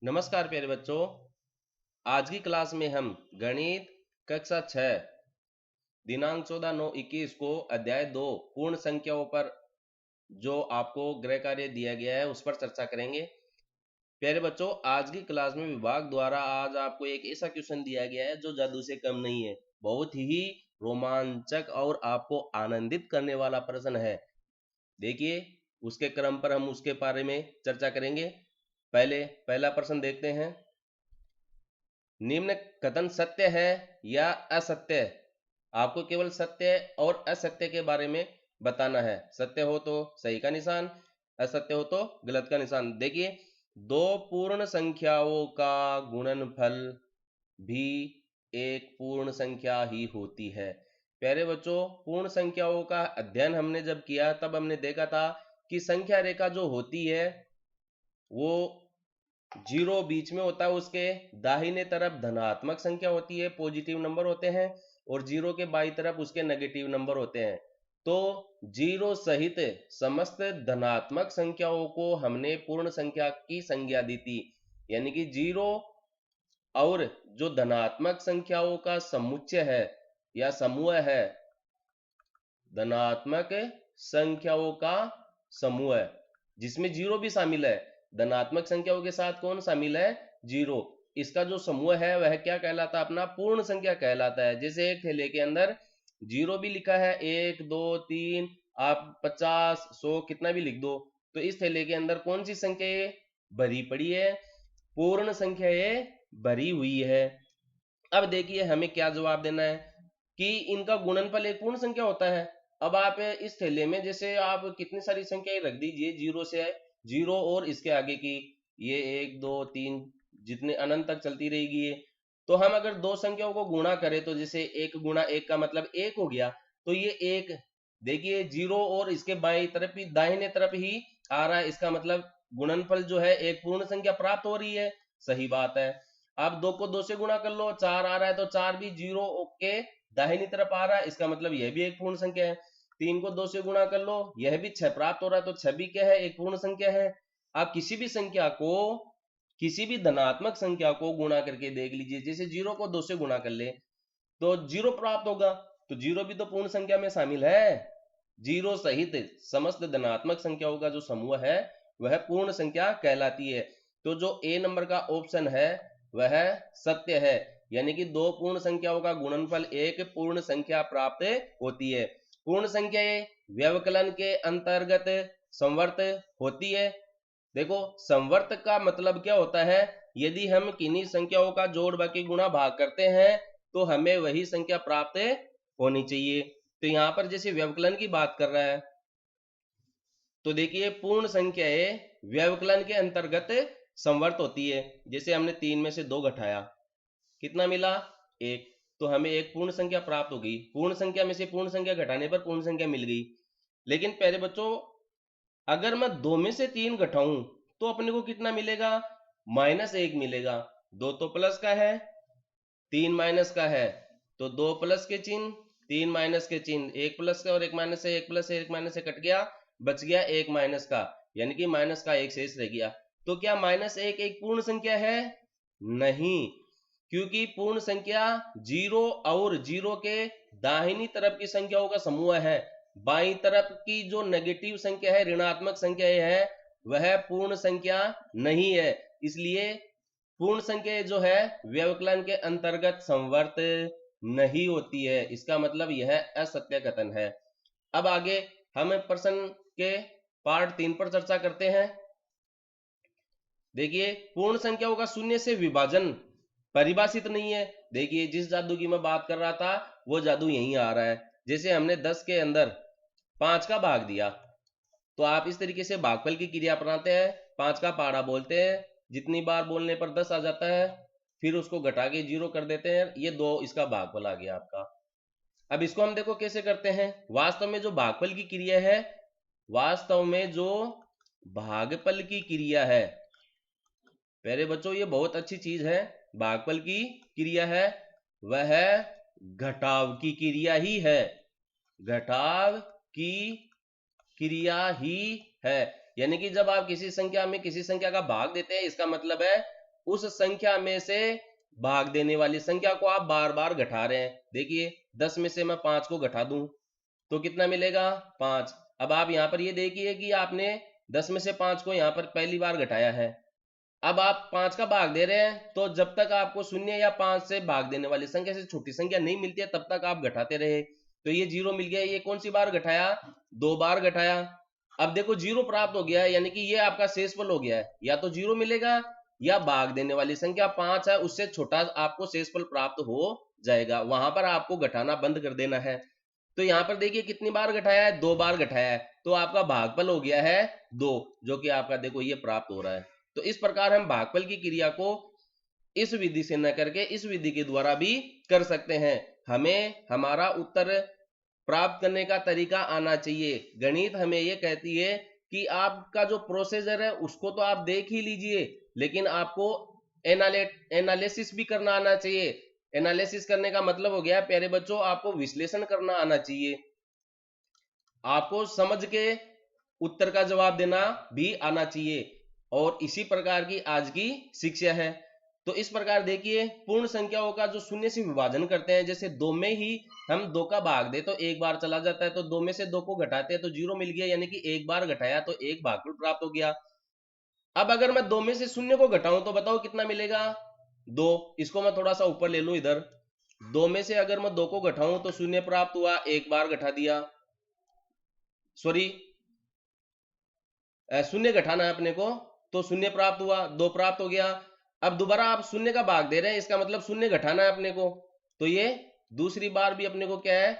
नमस्कार प्यारे बच्चों। आज की क्लास में हम गणित कक्षा 6 दिनांक 14/9/21 को अध्याय 2 पूर्ण संख्याओं पर जो आपको गृह कार्य दिया गया है उस पर चर्चा करेंगे। प्यारे बच्चों, आज की क्लास में विभाग द्वारा आज आपको एक ऐसा क्वेश्चन दिया गया है जो जादू से कम नहीं है। बहुत ही रोमांचक और आपको आनंदित करने वाला प्रश्न है। देखिए, उसके क्रम पर हम उसके बारे में चर्चा करेंगे। पहला प्रश्न देखते हैं। निम्न कथन सत्य है या असत्य? आपको केवल सत्य और असत्य के बारे में बताना है। सत्य हो तो सही का निशान, असत्य हो तो गलत का निशान। देखिए, दो पूर्ण संख्याओं का गुणनफल भी एक पूर्ण संख्या ही होती है। प्यारे बच्चों, पूर्ण संख्याओं का अध्ययन हमने जब किया तब हमने देखा था कि संख्या रेखा जो होती है वो जीरो बीच में होता है, उसके दाहिने तरफ धनात्मक संख्या होती है, पॉजिटिव नंबर होते हैं, और जीरो के बाई तरफ उसके नेगेटिव नंबर होते हैं। तो जीरो सहित समस्त धनात्मक संख्याओं को हमने पूर्ण संख्या की संज्ञा दी थी। यानी कि जीरो और जो धनात्मक संख्याओं का समुच्चय है या समूह है, धनात्मक संख्याओं का समूह है जिसमें जीरो भी शामिल है। धनात्मक संख्याओं के साथ कौन शामिल है? जीरो। इसका जो समूह है वह क्या कहलाता है? अपना पूर्ण संख्या कहलाता है। जैसे एक थैले के अंदर जीरो भी लिखा है, 1 2 3, आप 50 100 कितना भी लिख दो, तो इस थैले के अंदर कौन सी संख्या ये भरी पड़ी है? पूर्ण संख्या ये भरी हुई है। अब देखिए हमें क्या जवाब देना है कि इनका गुणनफल एक पूर्ण संख्या होता है। अब आप इस थैले में जैसे आप कितनी सारी संख्याएं रख दीजिए, जीरो से जीरो और इसके आगे की ये 1 2 3 जितने अनंत तक चलती रहेगी ये। तो हम अगर दो संख्याओं को गुणा करें तो जैसे 1 गुणा 1 का मतलब 1 हो गया, तो ये एक, देखिए जीरो और इसके बाईं तरफ ही दाहिने तरफ ही आ रहा है, इसका मतलब गुणनफल जो है एक पूर्ण संख्या प्राप्त हो रही है। सही बात है। आप दो को दो से गुणा कर लो, 4 आ रहा है तो 4 भी जीरो के दाहिनी तरफ आ रहा है, इसका मतलब यह भी एक पूर्ण संख्या है। 3 को 2 से गुणा कर लो, यह भी 6 प्राप्त हो रहा है तो 6 भी क्या है? एक पूर्ण संख्या है। आप किसी भी संख्या को, किसी भी धनात्मक संख्या को गुणा करके देख लीजिए। जैसे जीरो को 2 से गुणा कर ले तो जीरो प्राप्त होगा, तो जीरो भी तो पूर्ण संख्या में शामिल है। जीरो सहित समस्त धनात्मक संख्याओं का जो समूह है वह पूर्ण संख्या कहलाती है। तो जो ए नंबर का ऑप्शन है वह सत्य है, यानी कि दो पूर्ण संख्याओं का गुणनफल एक पूर्ण संख्या प्राप्त होती है। पूर्ण संख्या व्यवकलन के अंतर्गत संवर्त होती है। देखो, संवर्त का मतलब क्या होता है? यदि हम किन्हीं संख्याओं का जोड़ बाकी गुणा भाग करते हैं तो हमें वही संख्या प्राप्त होनी चाहिए। तो यहां पर जैसे व्यवकलन की बात कर रहा है तो देखिए पूर्ण संख्याएं व्यवकलन के अंतर्गत संवर्त होती है। जैसे हमने 3 में से 2 घटाया, कितना मिला? 1, तो हमें एक पूर्ण संख्या प्राप्त हो गई। पूर्ण संख्या में से पूर्ण संख्या घटाने पर पूर्ण संख्या मिल गई। लेकिन प्यारे बच्चों, अगर मैं 2 में से 3 घटाऊं तो अपने को कितना मिलेगा? -1 मिलेगा। 2 तो प्लस का है, 3 माइनस का है, तो 2 प्लस के चिन्ह, 3 माइनस के चिन्ह, 1 प्लस का और 1 माइनस से, 1 प्लस से 1 माइनस से कट गया, बच गया 1 माइनस का, यानी कि माइनस का 1 शेष रह गया। तो क्या -1 एक पूर्ण संख्या है? नहीं, क्योंकि पूर्ण संख्या जीरो और जीरो के दाहिनी तरफ की संख्याओं का समूह है। बाईं तरफ की जो नेगेटिव संख्या है, ऋणात्मक संख्या है, वह पूर्ण संख्या नहीं है। इसलिए पूर्ण संख्या जो है व्यवकलन के अंतर्गत संवर्त नहीं होती है। इसका मतलब यह असत्य कथन है। अब आगे हम प्रश्न के पार्ट 3 पर चर्चा करते हैं। देखिए, पूर्ण संख्याओं का शून्य से विभाजन परिभाषित नहीं है। देखिए, जिस जादू की मैं बात कर रहा था वो जादू यहीं आ रहा है। जैसे हमने 10 के अंदर 5 का भाग दिया, तो आप इस तरीके से भागफल की क्रिया अपनाते हैं। 5 का पाड़ा बोलते हैं, जितनी बार बोलने पर 10 आ जाता है, फिर उसको घटा के 0 कर देते हैं, ये 2 इसका भागफल आ गया आपका। अब इसको हम देखो कैसे करते हैं। वास्तव में जो भागफल की क्रिया है, वास्तव में जो भागफल की क्रिया है, प्यारे बच्चों ये बहुत अच्छी चीज है। भागफल की क्रिया है वह घटाव की क्रिया ही है। घटाव की क्रिया ही है, यानी कि जब आप किसी संख्या में किसी संख्या का भाग देते हैं, इसका मतलब है उस संख्या में से भाग देने वाली संख्या को आप बार बार घटा रहे हैं। देखिए 10 में से मैं 5 को घटा दूं तो कितना मिलेगा 5। अब आप यहां पर ये देखिए कि आपने 10 में से 5 को यहां पर पहली बार घटाया है। अब आप 5 का भाग दे रहे हैं तो जब तक आपको 0 या 5 से भाग देने वाली संख्या से छोटी संख्या नहीं मिलती है तब तक आप घटाते रहे। तो ये 0 मिल गया। ये कौन सी बार घटाया 2 बार घटाया। अब देखो 0 प्राप्त हो गया है, यानी कि ये आपका शेषफल हो गया है। या तो 0 मिलेगा या भाग देने वाली संख्या 5 है उससे छोटा आपको शेषफल प्राप्त हो जाएगा। वहां पर आपको घटाना बंद कर देना है। तो यहां पर देखिए कितनी बार घटाया है 2 बार घटाया है तो आपका भागफल हो गया है 2, जो कि आपका देखो ये प्राप्त हो रहा है। तो इस प्रकार हम भागफल की क्रिया को इस विधि से न करके इस विधि के द्वारा भी कर सकते हैं। हमें हमारा उत्तर प्राप्त करने का तरीका आना चाहिए। गणित हमें यह कहती है कि आपका जो प्रोसीजर है उसको तो आप देख ही लीजिए, लेकिन आपको एनालिसिस भी करना आना चाहिए। एनालिसिस करने का मतलब हो गया प्यारे बच्चों आपको विश्लेषण करना आना चाहिए। आपको समझ के उत्तर का जवाब देना भी आना चाहिए। और इसी प्रकार की आज की शिक्षा है। तो इस प्रकार देखिए पूर्ण संख्याओं का जो शून्य से विभाजन करते हैं, जैसे 2 में ही हम 2 का भाग दे तो एक बार चला जाता है, तो 2 में से 2 को घटाते हैं तो 0 मिल गया, यानी कि एक बार घटाया तो एक भागफल प्राप्त हो गया। अब अगर मैं 2 में से 0 को घटाऊं तो बताओ कितना मिलेगा 2। इसको मैं थोड़ा सा ऊपर ले लूं इधर। 2 में से अगर मैं 2 को घटाऊं तो 0 प्राप्त हुआ, एक बार घटा दिया, सॉरी 0 घटाना है अपने को, तो 0 प्राप्त हुआ, 2 प्राप्त हो गया। अब दोबारा आप 0 का भाग दे रहे हैं, इसका मतलब 0 घटाना है अपने को, तो ये दूसरी बार भी अपने को क्या है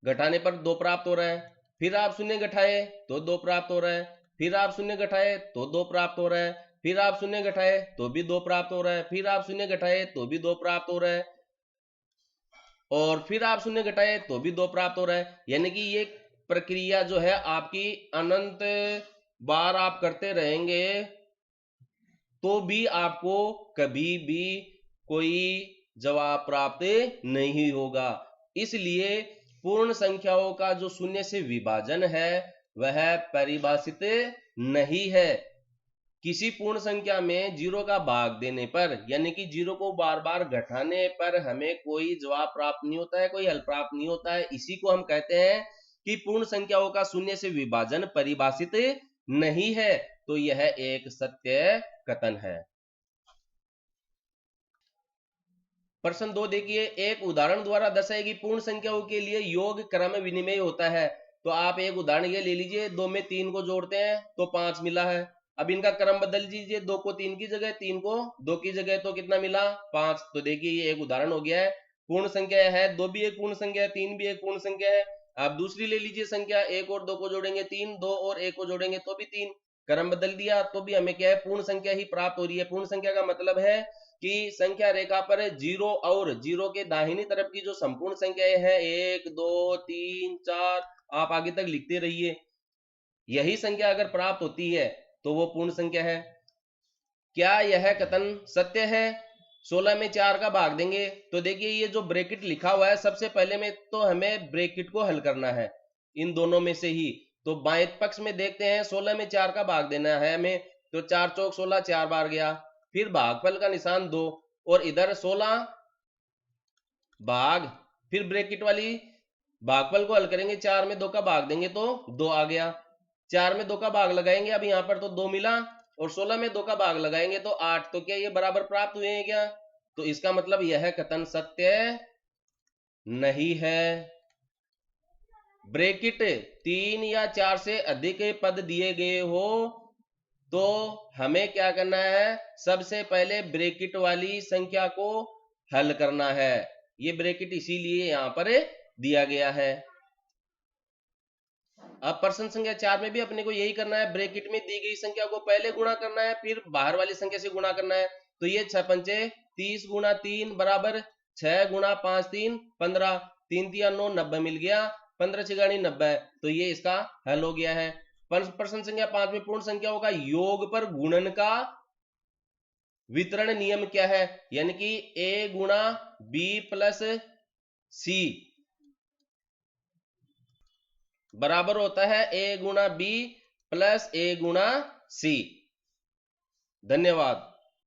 घटाने पर 2 प्राप्त हो रहा है। फिर आप 0 घटाए तो 2 प्राप्त हो रहा है, फिर आप 0 घटाए तो 2 प्राप्त हो रहा है, फिर आप 0 घटाए तो भी 2 प्राप्त हो रहा है, फिर आप 0 घटाए तो भी 2 प्राप्त हो रहा है, और फिर आप 0 घटाए तो भी 2 प्राप्त हो रहा है। यानी कि ये प्रक्रिया जो है आपकी अनंत बार आप करते रहेंगे तो भी आपको कभी भी कोई जवाब प्राप्त नहीं होगा। इसलिए पूर्ण संख्याओं का जो शून्य से विभाजन है वह परिभाषित नहीं है। किसी पूर्ण संख्या में 0 का भाग देने पर, यानी कि 0 को बार बार घटाने पर हमें कोई जवाब प्राप्त नहीं होता है, कोई हल प्राप्त नहीं होता है। इसी को हम कहते हैं कि पूर्ण संख्याओं का शून्य से विभाजन परिभाषित नहीं है। तो यह एक सत्य कथन है। प्रश्न 2 देखिए, एक उदाहरण द्वारा दर्शाई गई पूर्ण संख्याओं के लिए योग क्रम विनिमय होता है। तो आप एक उदाहरण ये ले लीजिए, 2 में 3 को जोड़ते हैं तो 5 मिला है। अब इनका क्रम बदल दीजिए, 2 को 3 की जगह, 3 को 2 की जगह, तो कितना मिला 5। तो देखिए ये एक उदाहरण हो गया है। पूर्ण संख्या है, 2 भी एक पूर्ण संख्या है, 3 भी एक पूर्ण संख्या है। आप दूसरी ले लीजिए संख्या, 1 और 2 को जोड़ेंगे 3, 2 और 1 को जोड़ेंगे तो भी 3। क्रम बदल दिया तो भी हमें क्या है पूर्ण संख्या ही प्राप्त हो रही है। पूर्ण संख्या का मतलब है कि संख्या रेखा पर 0 और 0 के दाहिनी तरफ की जो संपूर्ण संख्याएं हैं 1 2 3 4, आप आगे तक लिखते रहिए, यही संख्या अगर प्राप्त होती है तो वो पूर्ण संख्या है। क्या यह कथन सत्य है? 16 में 4 का भाग देंगे तो देखिए ये जो ब्रैकेट लिखा हुआ है, सबसे पहले में तो हमें ब्रैकेट को हल करना है इन दोनों में से ही। तो बाएं पक्ष में देखते हैं, 16 में 4 का भाग देना है हमें, तो 4 चौक 16, 4 बार गया, फिर भागफल का निशान 2, और इधर 16 भाग, फिर ब्रैकेट वाली भागफल को हल करेंगे, 4 में 2 का भाग देंगे तो 2 आ गया, 4 में 2 का भाग लगाएंगे, अब यहाँ पर तो 2 मिला, और 16 में 2 का भाग लगाएंगे तो 8। तो क्या ये बराबर प्राप्त हुए हैं क्या? तो इसका मतलब यह कथन सत्य नहीं है। ब्रैकेट 3 या 4 से अधिक पद दिए गए हो तो हमें क्या करना है, सबसे पहले ब्रैकेट वाली संख्या को हल करना है। ये ब्रैकेट इसीलिए यहां पर दिया गया है। अब प्रश्न संख्या 4 में भी अपने को यही करना है, ब्रैकेट में दी गई संख्या को पहले गुणा करना है, फिर बाहर वाली संख्या से गुणा करना है। तो ये 6 पंचे 30 गुणा 3 बराबर 6 गुणा 5 3 15, 3 तिया 9, 90 मिल गया, 15 छिगाड़ी 90। तो ये इसका हल हो गया है। प्रश्न संख्या 5 में पूर्ण संख्याओं का योग पर गुणन का वितरण नियम क्या है? यानी कि a गुणा b प्लस c बराबर होता है a गुणा b प्लस a गुणा c। धन्यवाद।